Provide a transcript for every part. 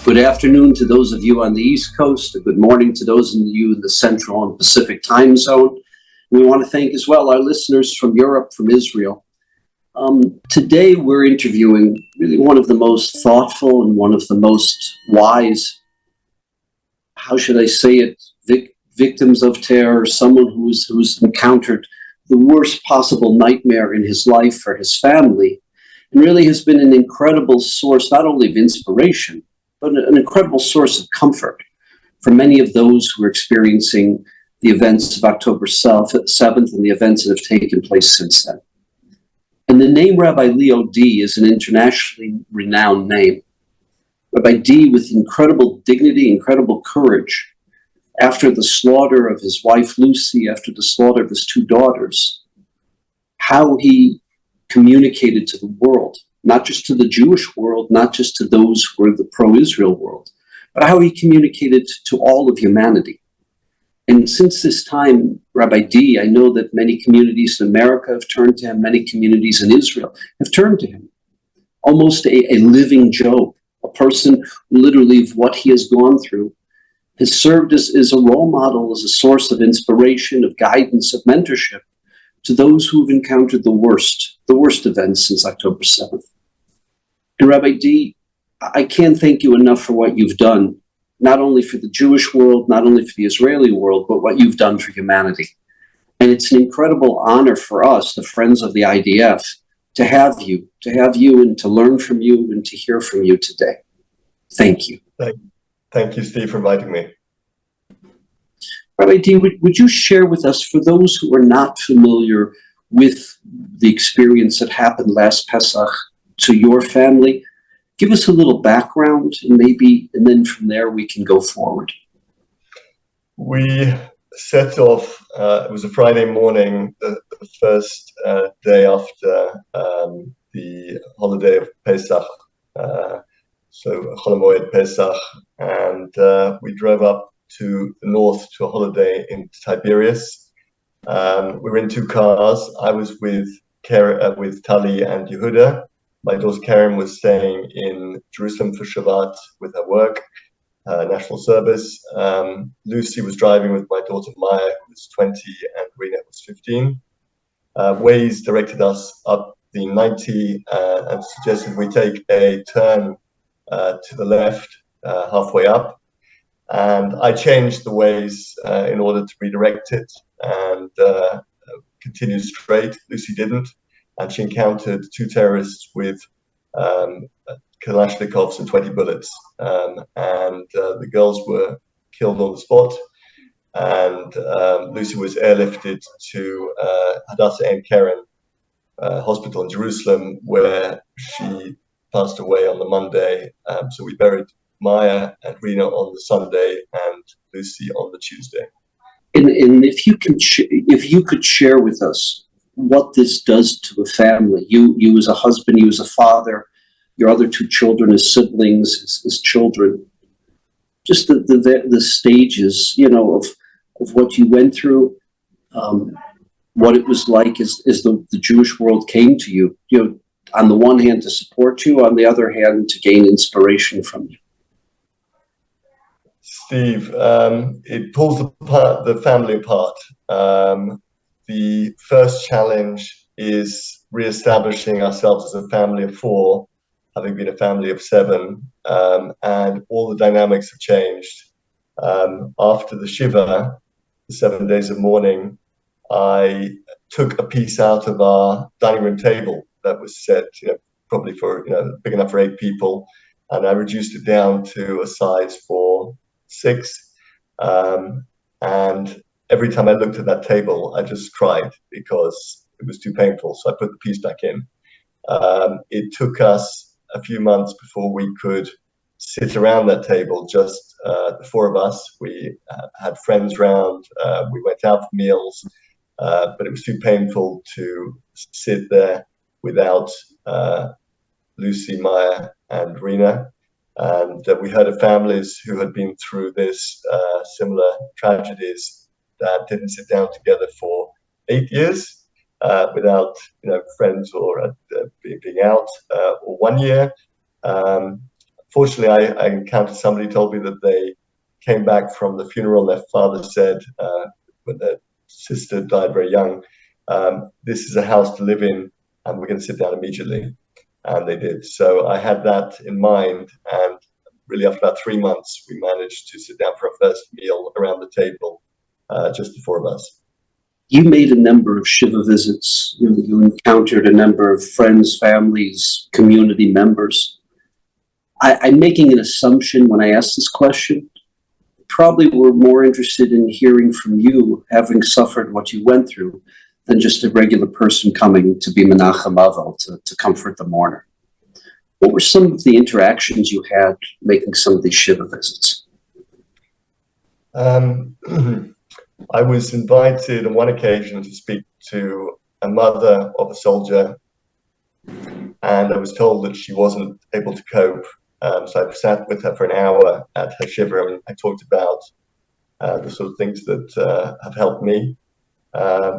Good afternoon to those of you on the East Coast, and good morning to those of you in the Central and Pacific time zone. We want to thank as well our listeners from Europe, from Israel. Today we're interviewing really one of the most thoughtful and one of the most wise, how should I say it, victims of terror, someone who's encountered the worst possible nightmare in his life for his family, and really has been an incredible source not only of inspiration, but an incredible source of comfort for many of those who are experiencing the events of October 7th and the events that have taken place since then. And the name Rabbi Leo D is an internationally renowned name. Rabbi D, with incredible dignity, incredible courage, after the slaughter of his wife Lucy, after the slaughter of his two daughters, how he communicated to the world, not just to the Jewish world, not just to those who were the pro-Israel world, but how he communicated to all of humanity. And since this time, Rabbi D, I know that many communities in America have turned to him, many communities in Israel have turned to him. Almost a living Job, a person literally of what he has gone through, has served as a role model, as a source of inspiration, of guidance, of mentorship to those who have encountered the worst events since October 7th. And Rabbi D, I can't thank you enough for what you've done, not only for the Jewish world, not only for the Israeli world, but what you've done for humanity. And it's an incredible honor for us, the Friends of the IDF, to have you and to learn from you and to hear from you today. Thank you. Thank you, Steve, for inviting me. Rabbi D, would you share with us, for those who are not familiar with the experience that happened last Pesach to your family, give us a little background and then from there we can go forward. We set off, it was a Friday morning, the first day after the holiday of Pesach, so Chol Hamoed Pesach, and we drove up to the north to a holiday in Tiberias. We were in two cars. I was with Tali and Yehuda. My daughter Karen was staying in Jerusalem for Shabbat with her work, national service. Lucy was driving with my daughter Maya, who was 20, and Rena was 15. Waze directed us up the 90 and suggested we take a turn to the left halfway up. And I changed the Waze in order to redirect it and continued straight. Lucy didn't. And she encountered two terrorists with Kalashnikovs and 20 bullets. The girls were killed on the spot. And Lucy was airlifted to Hadassah Ein Keren Hospital in Jerusalem, where she passed away on the Monday. So we buried Maya and Rena on the Sunday and Lucy on the Tuesday. And if you could share with us what this does to a family, you as a husband, you as a father, your other two children as siblings, as children, just the stages, of what you went through, what it was like as the Jewish world came to you, on the one hand to support you, on the other hand to gain inspiration from you. Steve, it pulls the family apart. The first challenge is reestablishing ourselves as a family of four, having been a family of seven, and all the dynamics have changed. After the Shiva, the 7 days of mourning, I took a piece out of our dining room table that was set, probably for, big enough for 8 people, and I reduced it down to a size for 6. And every time I looked at that table, I just cried because it was too painful. So I put the piece back in. It took us a few months before we could sit around that table, just the 4 of us. We had friends round. We went out for meals, but it was too painful to sit there without Lucy, Maya, and Rena. And we heard of families who had been through this similar tragedies that didn't sit down together for 8 years without, friends or being out, or 1 year. Fortunately, I encountered somebody who told me that they came back from the funeral. Their father said, when their sister died very young, this is a house to live in, and we're going to sit down immediately. And they did. So I had that in mind, and really after about 3 months, we managed to sit down for our first meal around the table, just the four of us. You made a number of Shiva visits. You encountered a number of friends, families, community members. I'm making an assumption when I ask this question. Probably we're more interested in hearing from you, having suffered what you went through, than just a regular person coming to be Menachem Avel, to comfort the mourner. What were some of the interactions you had making some of these Shiva visits? I was invited on one occasion to speak to a mother of a soldier, and I was told that she wasn't able to cope. So I sat with her for an hour at her shiva, and I talked about the sort of things that have helped me.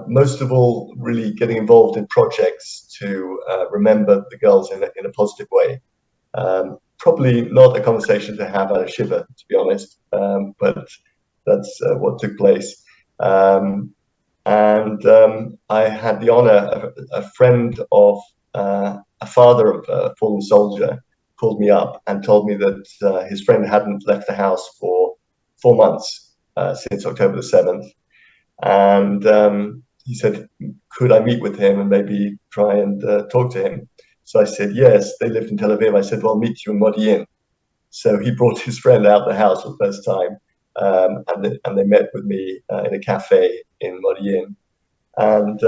Most of all, really getting involved in projects to remember the girls in a positive way. Probably not a conversation to have at a shiva, to be honest, but that's what took place. And I had the honor, a friend of a father of a fallen soldier called me up and told me that his friend hadn't left the house for 4 months since October the 7th. And he said, could I meet with him and maybe try and talk to him? So I said, yes. They lived in Tel Aviv. I said, well, I'll meet you in Modi'in. So he brought his friend out the house for the first time, and they met with me in a cafe in Modi'in. And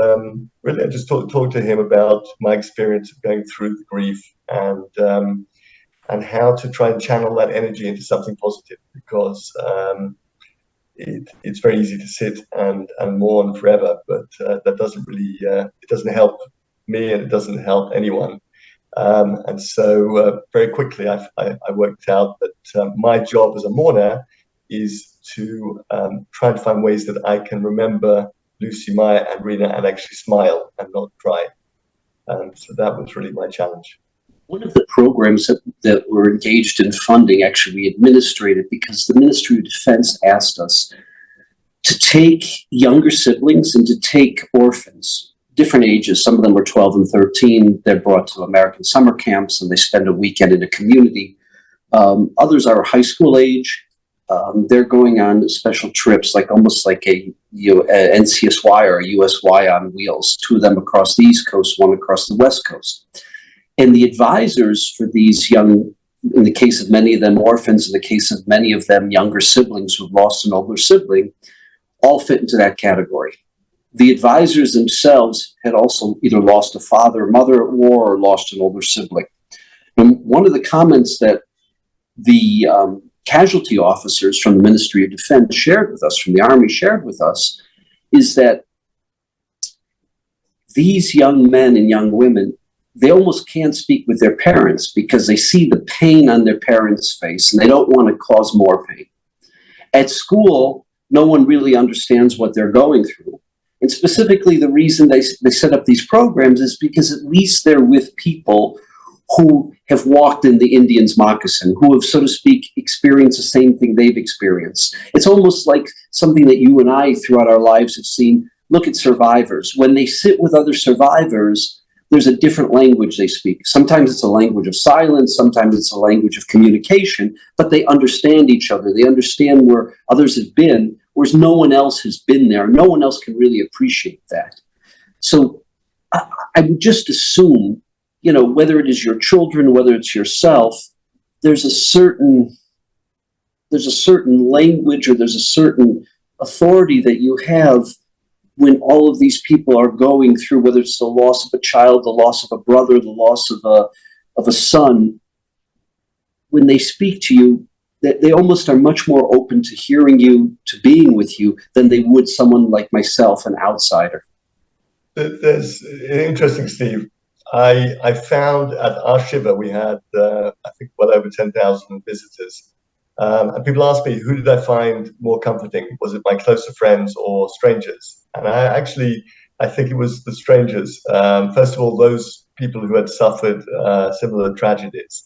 really, I just talked to him about my experience of going through the grief, and how to try and channel that energy into something positive, because it's very easy to sit and mourn forever, but that doesn't really, it doesn't help me, and it doesn't help anyone. And so very quickly I worked out that my job as a mourner is to try and find ways that I can remember Lucy, Maya, and Rena and actually smile and not cry. So that was really my challenge. One of the programs that were engaged in funding, actually we administered it because the Ministry of Defense asked us to take younger siblings and to take orphans, different ages. Some of them were 12 and 13. They're brought to American summer camps and they spend a weekend in a community. Others are high school age. They're going on special trips, like almost like a NCSY or a USY on wheels, 2 of them across the East Coast, 1 across the West Coast. And the advisors for these young, in the case of many of them orphans, in the case of many of them younger siblings who've lost an older sibling, all fit into that category. The advisors themselves had also either lost a father or mother at war or lost an older sibling. And one of the comments that the casualty officers from the Ministry of Defense shared with us, from the Army shared with us, is that these young men and young women, they almost can't speak with their parents because they see the pain on their parents' face and they don't want to cause more pain. At school, no one really understands what they're going through. And specifically, the reason they set up these programs is because at least they're with people who have walked in the Indian's moccasin, who have, so to speak, experienced the same thing they've experienced. It's almost like something that you and I throughout our lives have seen. Look at survivors. When they sit with other survivors, there's a different language they speak. Sometimes it's a language of silence, sometimes it's a language of communication, but they understand each other. They understand where others have been, whereas no one else has been there. No one else can really appreciate that. So I would just assume, whether it is your children, whether it's yourself, there's a certain language or there's a certain authority that you have when all of these people are going through, whether it's the loss of a child, the loss of a brother, the loss of a son. When they speak to you, they almost are much more open to hearing you, to being with you, than they would someone like myself, an outsider. There's interesting, Steve. I found at our Shiva, we had, I think, well over 10,000 visitors. And people ask me, who did I find more comforting? Was it my closer friends or strangers? And I think it was the strangers. First of all, those people who had suffered similar tragedies.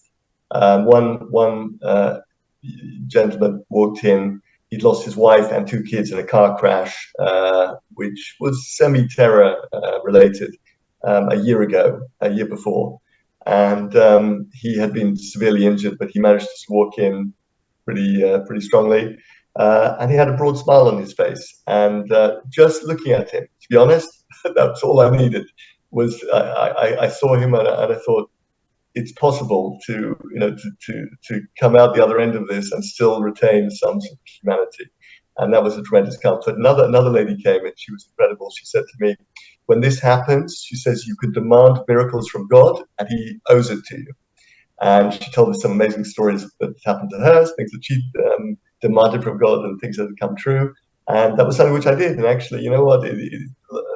One gentleman walked in. He'd lost his wife and two kids in a car crash, which was semi-terror related a year before. And he had been severely injured, but he managed to walk in pretty strongly. And he had a broad smile on his face. And just looking at him, to be honest, that's all I needed. Was I saw him and I thought, it's possible to come out the other end of this and still retain some sort of humanity. And that was a tremendous comfort. Another lady came and she was incredible. She said to me, when this happens, she says, you could demand miracles from God and he owes it to you. And she told me some amazing stories that happened to her, things that she demanded from God and things that had come true. And that was something which I did. And actually, you know what? A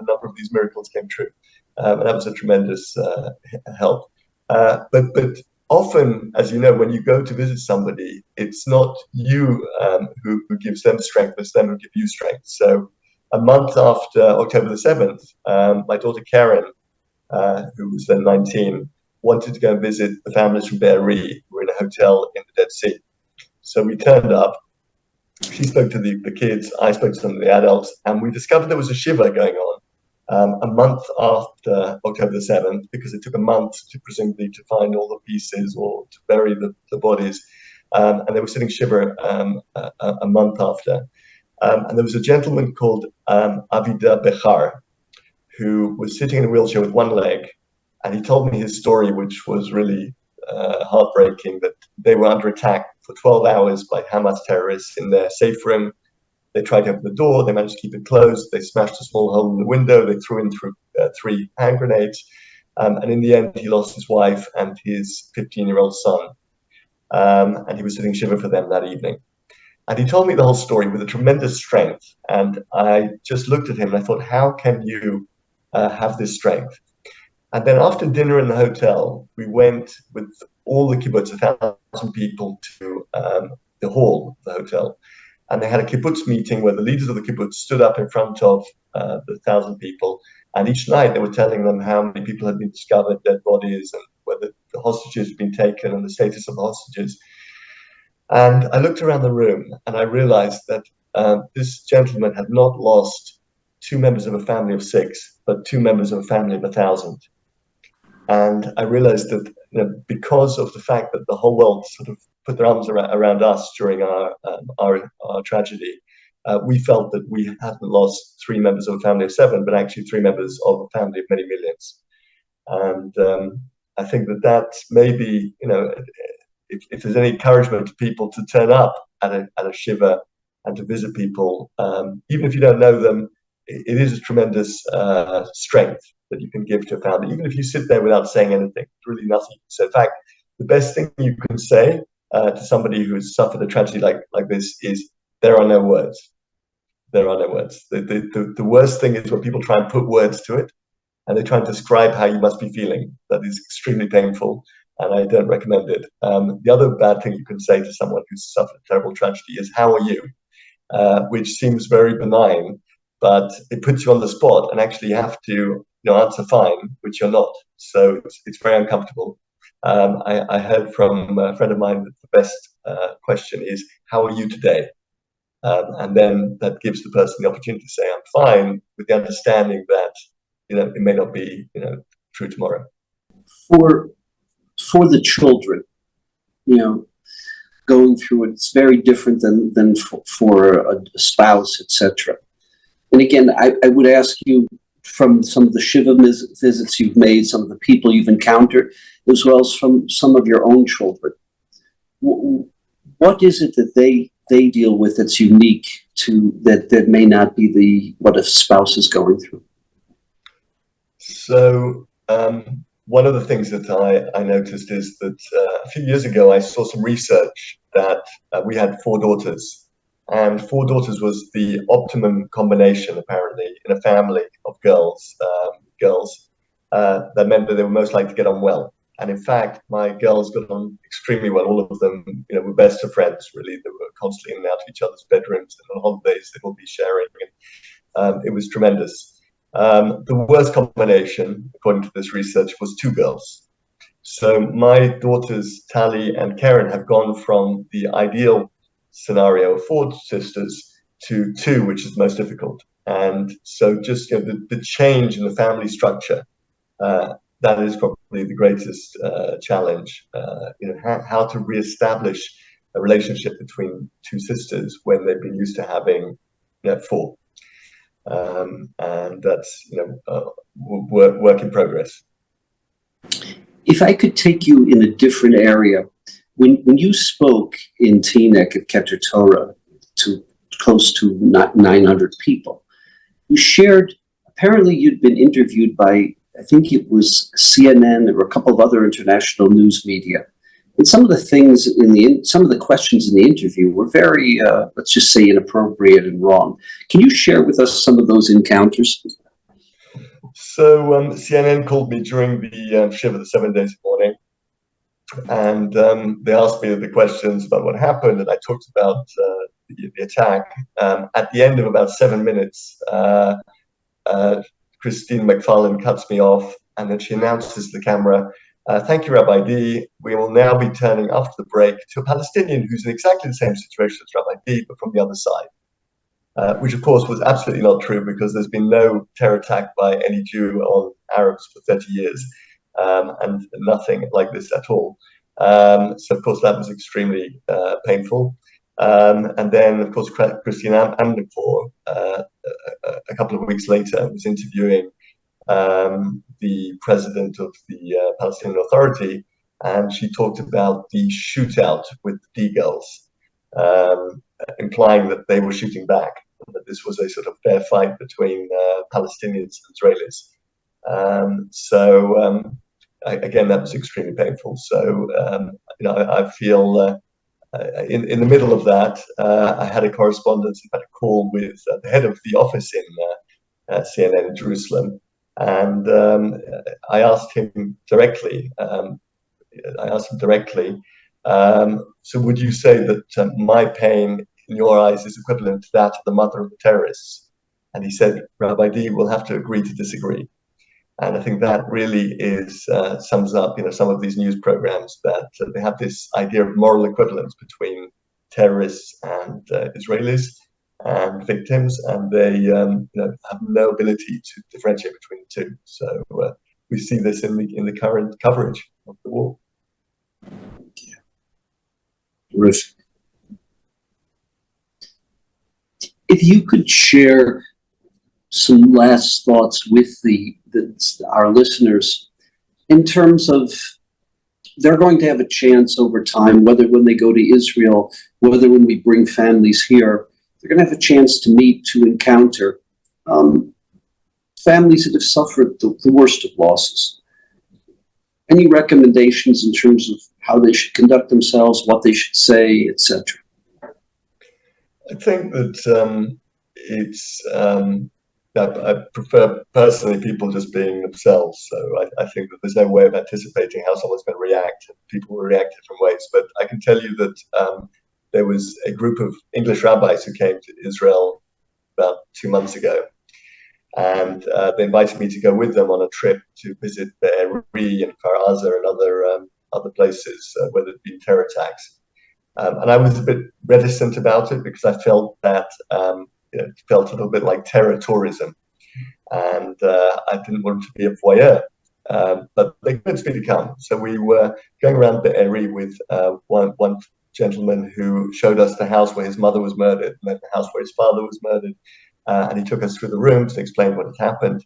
number of these miracles came true. And that was a tremendous help. But often, as you know, when you go to visit somebody, it's not you who gives them strength, it's them who give you strength. So a month after October the 7th, my daughter Karen, who was then 19, wanted to go and visit the families from Be'eri, who were in a hotel in the Dead Sea. So we turned up. She spoke to the kids, I spoke to some of the adults, and we discovered there was a shiva going on. A month after October the 7th, because it took a month to presumably to find all the pieces or to bury the bodies. And they were sitting shiva a month after. And there was a gentleman called Avida Bechar, who was sitting in a wheelchair with one leg. And he told me his story, which was really heartbreaking, that they were under attack for 12 hours by Hamas terrorists in their safe room. They tried to open the door. They managed to keep it closed. They smashed a small hole in the window. They threw in 3 hand grenades. And in the end, he lost his wife and his 15-year-old son. And he was sitting shiva for them that evening. And he told me the whole story with a tremendous strength. And I just looked at him and I thought, how can you have this strength? And then after dinner in the hotel, we went with all the kibbutz, 1,000 people, to the hall of the hotel. And they had a kibbutz meeting where the leaders of the kibbutz stood up in front of the 1,000 people. And each night they were telling them how many people had been discovered, dead bodies, and whether the hostages had been taken and the status of the hostages. And I looked around the room and I realized that this gentleman had not lost 2 members of a family of 6, but 2 members of a family of 1,000. And I realized that because of the fact that the whole world sort of put their arms around us during our tragedy, we felt that we hadn't lost 3 members of a family of 7, but actually 3 members of a family of many millions. And I think that maybe, if there's any encouragement to people to turn up at a shiva and to visit people, even if you don't know them, it is a tremendous strength that you can give to a family. Even if you sit there without saying anything, it's really nothing. So in fact, the best thing you can say to somebody who's suffered a tragedy like this is, there are no words. There are no words. The worst thing is when people try and put words to it and they try and describe how you must be feeling. That is extremely painful, and I don't recommend it. The other bad thing you can say to someone who's suffered a terrible tragedy is, how are you? Which seems very benign, but it puts you on the spot and actually you have to answer fine, which you're not. So it's very uncomfortable. I heard from a friend of mine that the best question is, how are you today? And then that gives the person the opportunity to say, I'm fine, with the understanding that it may not be true tomorrow. For the children, going through it, it's very different than for a spouse, etc. And again, I would ask you, from some of the shiva visits you've made, some of the people you've encountered, as well as from some of your own children, what is it that they deal with that's unique to that may not be what a spouse is going through? So one of the things that I noticed is that a few years ago I saw some research that we had 4 daughters. And 4 daughters was the optimum combination, apparently, in a family of girls. That meant that they were most likely to get on well. And in fact, my girls got on extremely well. All of them, were best of friends, really. They were constantly in and out of each other's bedrooms. And on holidays, they would be sharing. And it was tremendous. The worst combination, according to this research, was 2 girls. So my daughters, Tally and Karen, have gone from the ideal scenario of 4 sisters to 2, which is the most difficult. And so just the change in the family structure, that is probably the greatest challenge. How to reestablish a relationship between 2 sisters when they've been used to having 4. And that's work in progress. If I could take you in a different area, when you spoke in Teaneck at Keter Torah to close to 900 people, you shared, apparently you'd been interviewed by, I think it was CNN or a couple of other international news media. And some of the things some of the questions in the interview were very, let's just say, inappropriate and wrong. Can you share with us some of those encounters? So CNN called me during the Shiva, the 7 days of mourning, and they asked me the questions about what happened, and I talked about the attack. At the end of about 7 minutes, Christine McFarlane cuts me off, and then she announces to the camera, "Thank you, Rabbi D. We will now be turning after the break to a Palestinian who's in exactly the same situation as Rabbi D, but from the other side." Which, of course, was absolutely not true, because there's been no terror attack by any Jew on Arabs for 30 years, and nothing like this at all. So, of course, that was extremely painful. And then, of course, Christine Amnapur, a couple of weeks later, was interviewing the president of the Palestinian Authority, and she talked about the shootout with the D-girls, implying that they were shooting back, that this was a sort of fair fight between Palestinians and Israelis. Again, that was extremely painful. So, I feel in the middle of that, I had a correspondence, I had a call with the head of the office in CNN in Jerusalem, and I asked him directly. So would you say that my pain in your eyes is equivalent to that of the mother of the terrorists? And he said, "Rabbi D, we'll have to agree to disagree." And I think that really sums up, some of these news programs, that they have this idea of moral equivalence between terrorists and Israelis and victims, and they have no ability to differentiate between the two. So we see this in the current coverage of the war. Terrific. If you could share some last thoughts with our listeners in terms of, they're going to have a chance over time, whether when they go to Israel, whether when we bring families here, they're going to have a chance to meet, to encounter families that have suffered the worst of losses. Any recommendations in terms of how they should conduct themselves, what they should say, etc.? I think that I prefer personally people just being themselves. So I think that there's no way of anticipating how someone's going to react. People will react different ways. But I can tell you that there was a group of English rabbis who came to Israel about 2 months ago. And they invited me to go with them on a trip to visit Be'eri and Kfar Aza and other places where there'd been terror attacks. And I was a bit reticent about it, because I felt that it felt a little bit like terror tourism, and I didn't want it to be a voyeur. But they convinced me to come. So we were going around Be'eri with one gentleman who showed us the house where his mother was murdered, and then the house where his father was murdered. And he took us through the rooms and explained what had happened.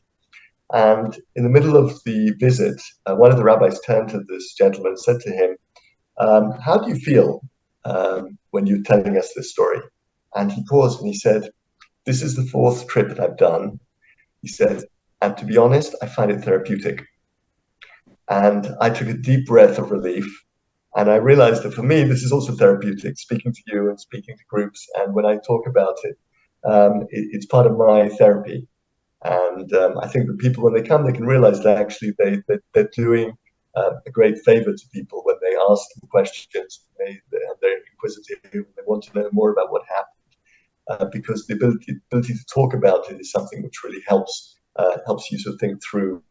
And in the middle of the visit, one of the rabbis turned to this gentleman and said to him, "How do you feel when you're telling us this story?" And he paused and he said, "This is the 4th trip that I've done." He said, "And to be honest, I find it therapeutic." And I took a deep breath of relief. And I realized that for me, this is also therapeutic, speaking to you and speaking to groups. And when I talk about it, it's part of my therapy. And I think that people, when they come, they can realize that actually they're doing a great favor to people when they ask them questions. They're inquisitive, they want to know more about what happened. Because the ability to talk about it is something which really helps you to think through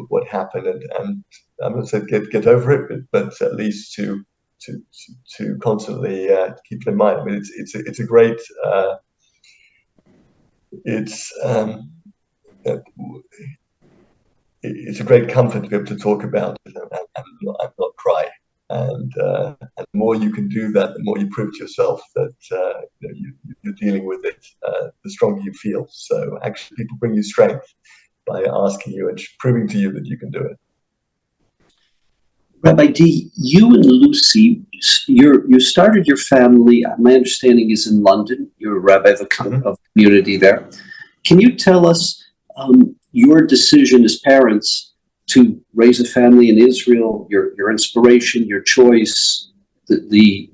what happened, and I'm not saying get over it, but at least to constantly keep it in mind. I mean, it's a great it's a great comfort to be able to talk about it and not cry. And the more you can do that, the more you prove to yourself that you're dealing with it, the stronger you feel. So actually, people bring you strength by asking you and proving to you that you can do it. Rabbi D, you and Lucy, you started your family, my understanding is in London. You're a rabbi of a community there. Can you tell us your decision as parents to raise a family in Israel, your inspiration, your choice, the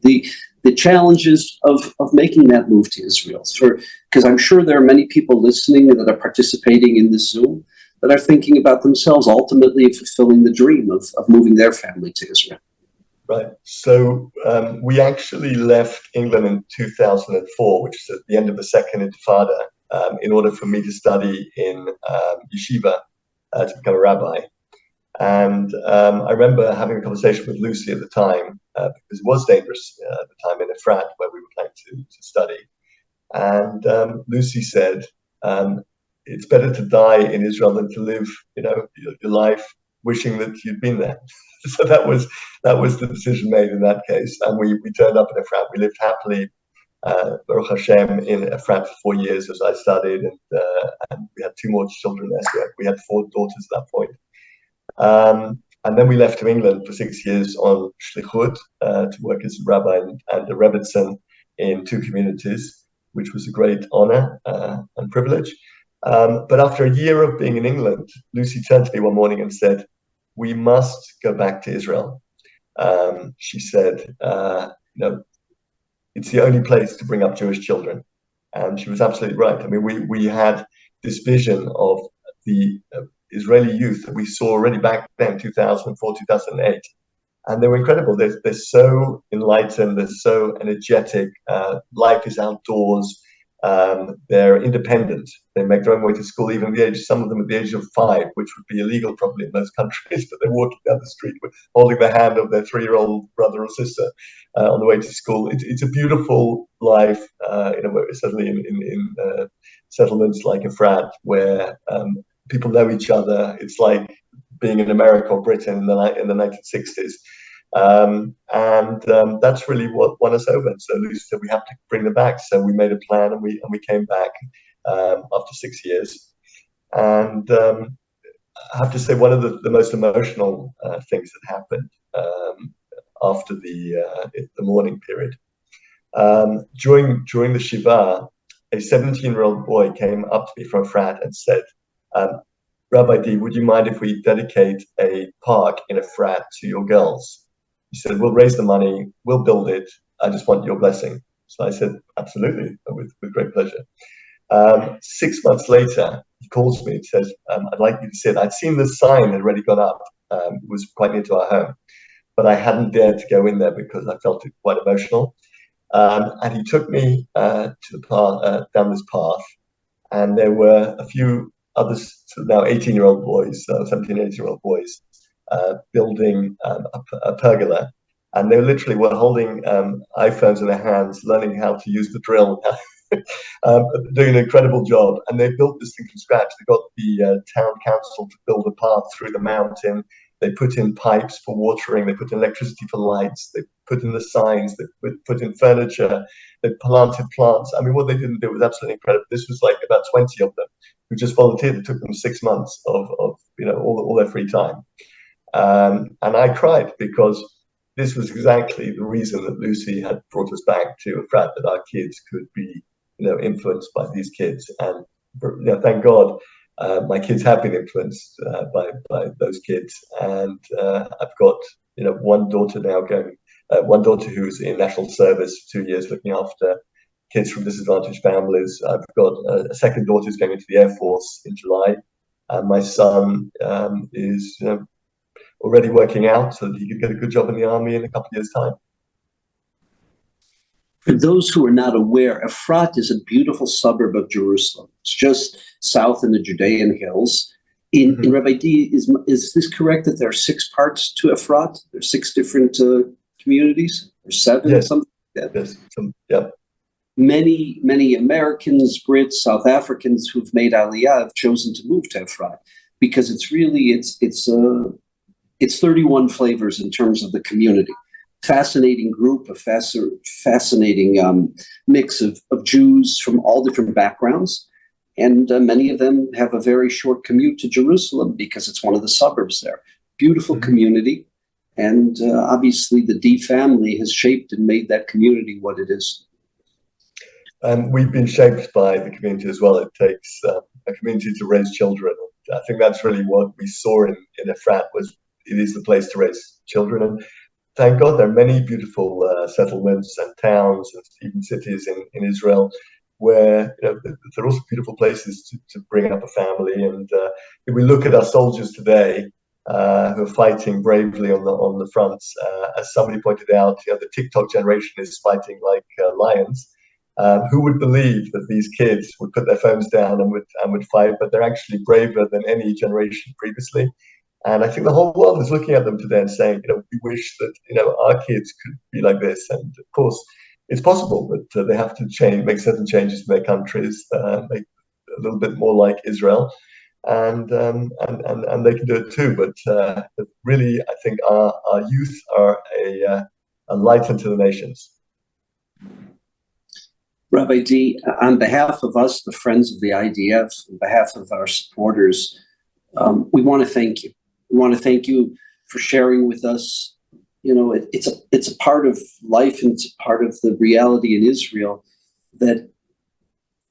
challenges of making that move to Israel? Because I'm sure there are many people listening that are participating in this Zoom that are thinking about themselves ultimately fulfilling the dream of moving their family to Israel. Right. So we actually left England in 2004, which is at the end of the second Intifada, in order for me to study in yeshiva to become a rabbi. And I remember having a conversation with Lucy at the time, because it was dangerous at the time in Efrat where we were planning to study. And Lucy said, it's better to die in Israel than to live, your life wishing that you'd been there. So that was the decision made in that case. And we turned up in Efrat. We lived happily, Baruch Hashem, in Efrat for 4 years as I studied, and we had 2 more children there. So we had 4 daughters at that point. And then we left to England for 6 years on shlichut to work as a rabbi and a rebbitzin in 2 communities, which was a great honor and privilege. But after a year of being in England, Lucy turned to me one morning and said, "We must go back to Israel." She said, it's the only place to bring up Jewish children. And she was absolutely right. I mean, we had this vision of the Israeli youth that we saw already back then, 2004, 2008. And they were incredible. They're so enlightened. They're so energetic. Life is outdoors. They're independent. They make their own way to school, even at the age, some of them at the age of 5, which would be illegal probably in most countries, but they're walking down the street holding the hand of their 3-year-old brother or sister on the way to school. It's a beautiful life, certainly in settlements like Efrat, where people know each other. It's like being in America or Britain in the 1960s. And that's really what won us over. So Lucy said we have to bring them back. So we made a plan and we came back after 6 years. And I have to say one of the most emotional things that happened after the mourning period. During the Shiva, a 17-year-old boy came up to me from Efrat and said, "Rabbi D, would you mind if we dedicate a park in Efrat to your girls?" He said, "We'll raise the money, we'll build it. I just want your blessing." So I said, "Absolutely, with great pleasure." 6 months later, he calls me and says, "I'd like you to see it." I'd seen the sign had already gone up. It was quite near to our home, but I hadn't dared to go in there because I felt it quite emotional. And he took me to the path, down this path, and there were a few others, now 18-year-old boys, 17, 18-year-old boys, building a pergola, and they literally were holding iPhones in their hands, learning how to use the drill, doing an incredible job. And they built this thing from scratch. They got the town council to build a path through the mountain. They put in pipes for watering. They put in electricity for lights. They put in the signs. They put in furniture. They planted plants. I mean, what they didn't do was absolutely incredible. This was like about 20 of them who just volunteered. It took them 6 months of all their free time. And I cried because this was exactly the reason that Lucy had brought us back to Efrat, that our kids could be, influenced by these kids. And thank God, my kids have been influenced by those kids. And I've got, one daughter now one daughter who's in national service, 2 years looking after kids from disadvantaged families. I've got a second daughter who's going into the Air Force in July. And my son is, already working out so that he could get a good job in the army in a couple of years' time. For those who are not aware, Efrat is a beautiful suburb of Jerusalem. It's just south in the Judean hills. In Rabbi D, is this correct that there are 6 parts to Efrat? There are 6 different communities, or 7, Yes. something like that? Yes. Yeah. Many Americans, Brits, South Africans who've made Aliyah have chosen to move to Efrat because it's really it's 31 flavors in terms of the community. Fascinating group, a fascinating mix of Jews from all different backgrounds. And many of them have a very short commute to Jerusalem because it's one of the suburbs there. Beautiful community. And obviously the D family has shaped and made that community what it is. We've been shaped by the community as well. It takes a community to raise children. I think that's really what we saw in Efrat, was it is the place to raise children. And thank God there are many beautiful settlements and towns and even cities in Israel where there are also beautiful places to bring up a family. And if we look at our soldiers today who are fighting bravely on the fronts, as somebody pointed out, the TikTok generation is fighting like lions. Who would believe that these kids would put their phones down and would fight? But they're actually braver than any generation previously. And I think the whole world is looking at them today and saying, we wish that our kids could be like this. And of course, it's possible, but they have to make certain changes in their countries, make a little bit more like Israel, and they can do it too. But really, I think our youth are a light unto the nations. Rabbi D, on behalf of us, the Friends of the IDF, on behalf of our supporters, we want to thank you. We want to thank you for sharing with us. It's a part of life and it's a part of the reality in Israel that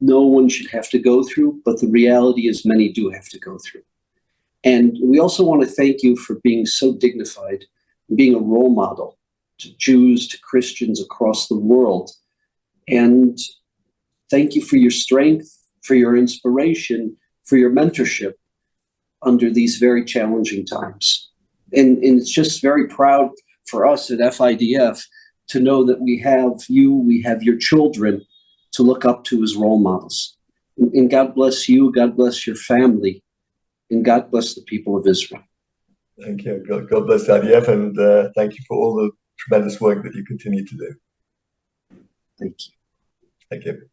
no one should have to go through, but the reality is many do have to go through. And we also want to thank you for being so dignified and being a role model to Jews, to Christians across the world. And thank you for your strength, for your inspiration, for your mentorship under these very challenging times. And it's just very proud for us at FIDF to know that we have you, we have your children to look up to as role models. And God bless you, God bless your family, and God bless the people of Israel. Thank you. God bless IDF, and thank you for all the tremendous work that you continue to do. Thank you. Thank you.